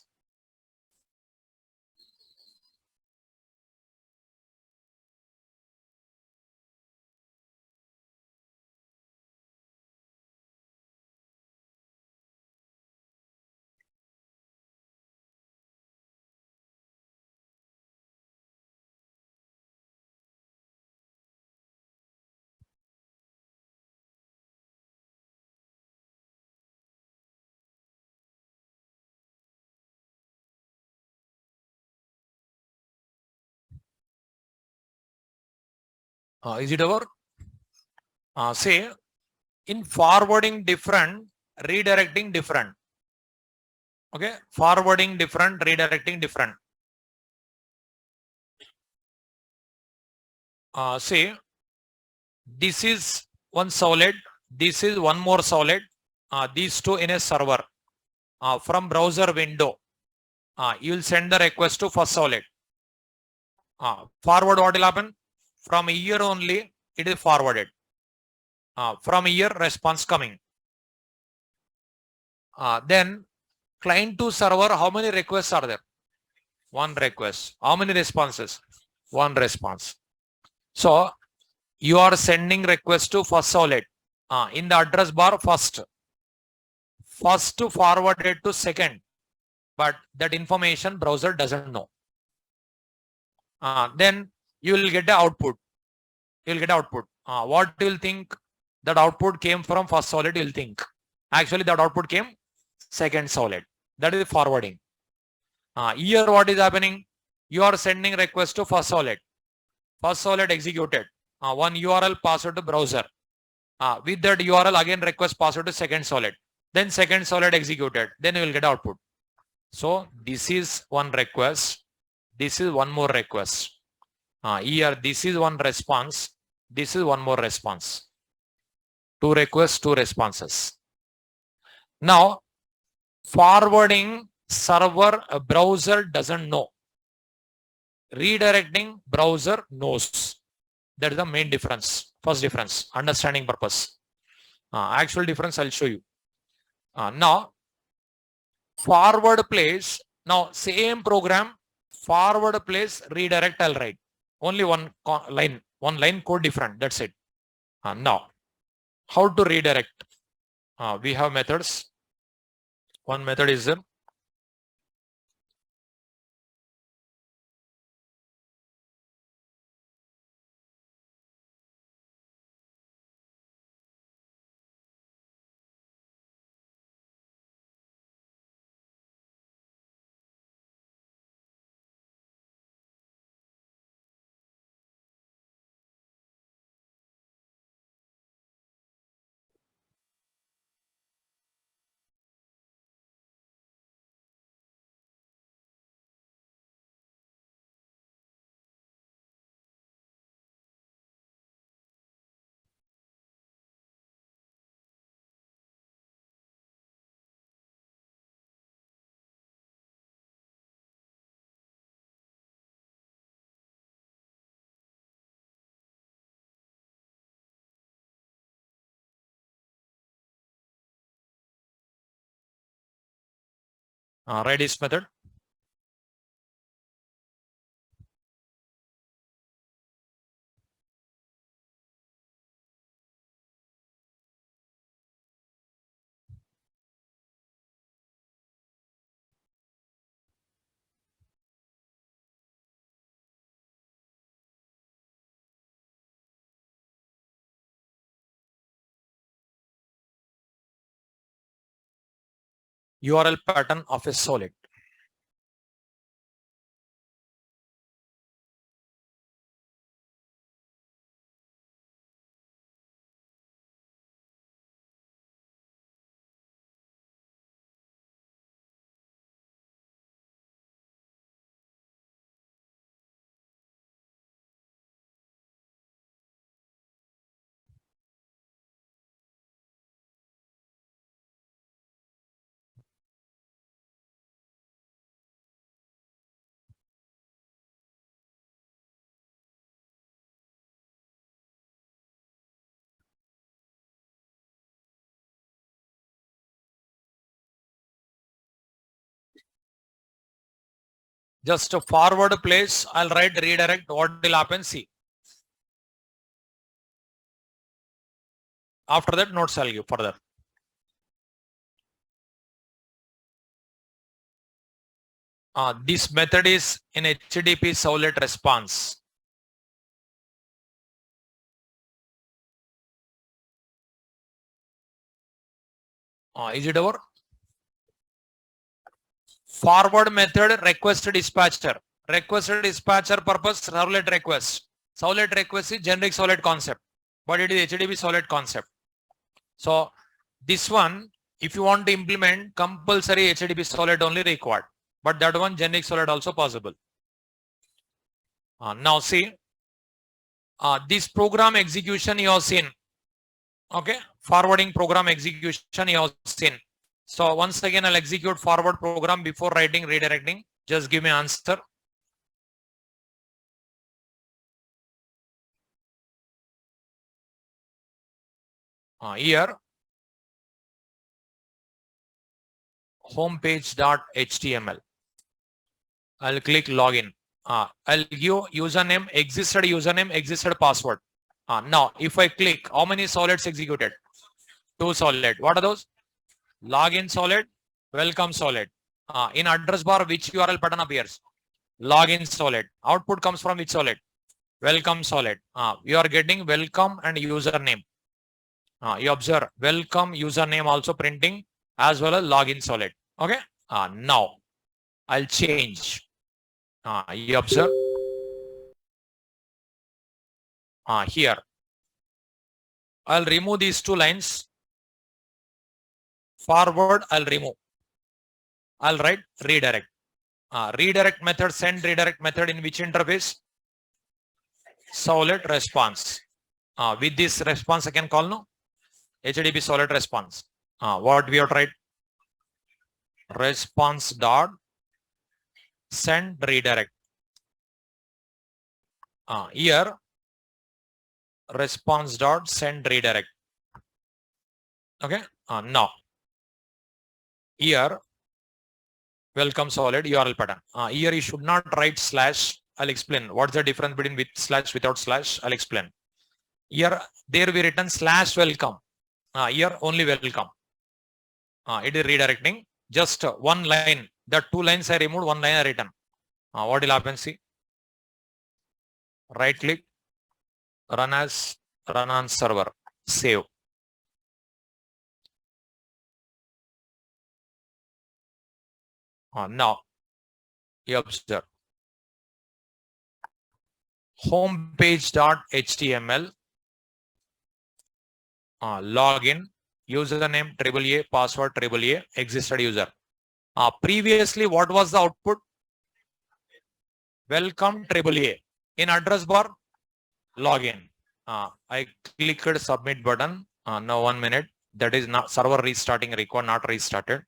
Speaker 1: Is it over? Say in forwarding different, redirecting different. Okay, forwarding different, redirecting different. Say this is one solid, this is one more solid. These two in a server. From browser window, you will send the request to first solid. Forward what will happen? From here only it is forwarded. From here response coming. Then client to server, how many requests are there? One request. How many responses? One response. So you are sending request to first solid. In the address bar first. First to forward it to second. But that information browser doesn't know. Then you will get the output. You will get output. What you will think? That output came from first solid, you will think. Actually, that output came second solid. That is forwarding. Here what is happening? You are sending request to first solid. First solid executed. One URL passed to browser. With that URL again request passed to second solid. Then second solid executed. Then you will get output. So this is one request. This is one more request. Here this is one response. This is one more response. Two requests, two responses. Now forwarding server browser doesn't know. Redirecting browser knows. That is the main difference. First difference, understanding purpose. Actual difference I'll show you. Now forward place. Now same program, forward place, redirect I'll write. Only one line code different. That's it. Now how to redirect? We have methods. One method is Redis method. URL pattern of a solid. Just a forward place, I'll write redirect. What will happen? See. After that, notes I'll give further. This method is in HTTP Servlet response. Is it over? Forward method request dispatcher. Request dispatcher purpose servlet request. Servlet request is generic servlet concept, but it is HTTP servlet concept. So this one, if you want to implement, compulsory HTTP servlet only required, but that one generic servlet also possible. Now see, this program execution you have seen. Okay, forwarding program execution you have seen. So once again, I'll execute forward program before writing redirecting. Just give me answer. Here, homepage.html. I'll click login. I'll give username, existed password. Now, if I click, how many solids executed? 2 solid. What are those? Login solid, welcome solid. In address bar, which URL pattern appears? Login solid. Output comes from which solid? Welcome solid. You are getting welcome and username. You observe welcome username also printing as well as login solid. Okay. Now I'll change. You observe here. I'll remove these 2 lines. Forward, I'll remove. I'll write redirect. Redirect method, send redirect method in which interface? Servlet response. With this response, I can call no HTTP Servlet response. What we have tried? Response dot send redirect. Here response dot send redirect. Okay. Now here welcome solid URL pattern. Here you should not write slash. I'll explain what's the difference between with slash without slash. I'll explain. Here there we written slash welcome. Here only welcome. It is redirecting. Just 1 line. The 2 lines I removed, 1 line I written. What will happen? See. Right click. Run on server. Save. Now you observe. Homepage.html. Login. Username AAA, password AAA, existed user. Previously, what was the output? Welcome AAA. In address bar, login. I clicked submit button. Now 1 minute. That is not server restarting required, not restarted.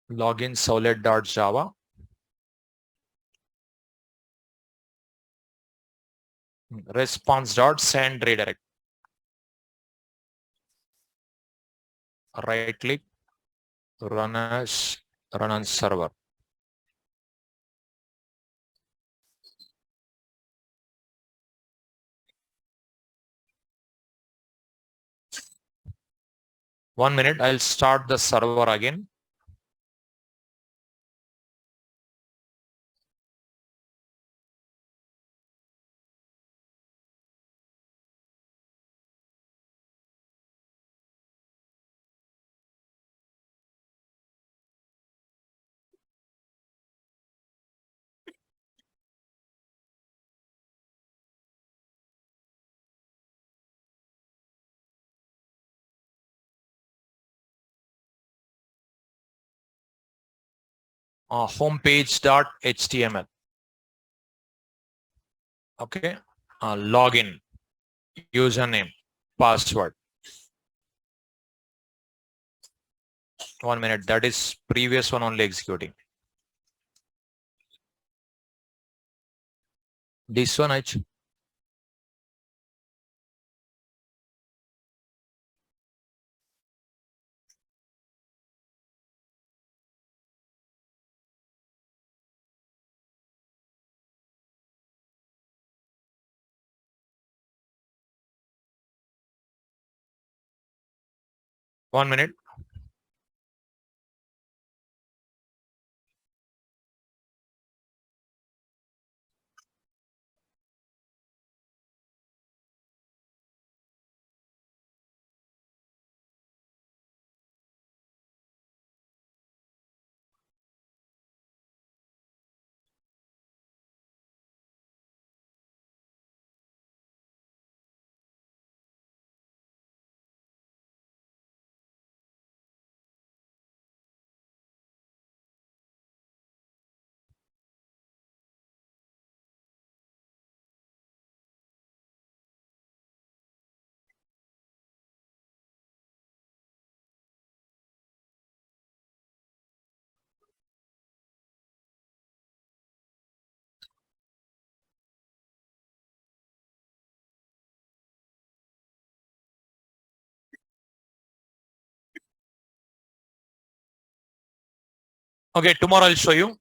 Speaker 1: Login solid.java. Response.send redirect. Right click. Run on server. One minute. I'll start the server again. homepage.html. Okay. Login, username, password. 1 minute. That is previous one only executing. This one I. One minute. Okay, tomorrow I'll show you.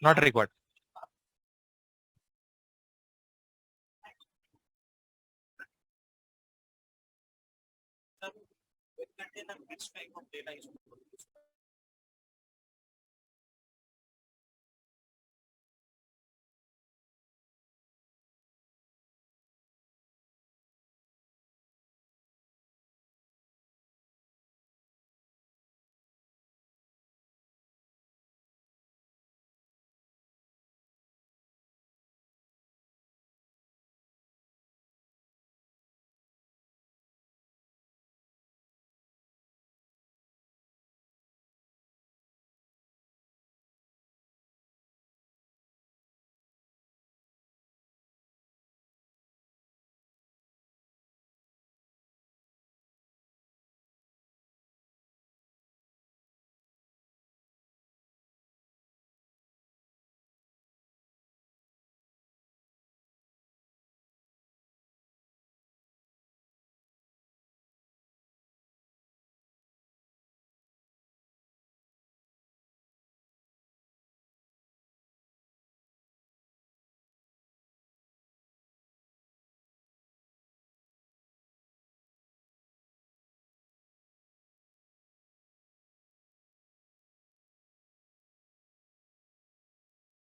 Speaker 1: Not required.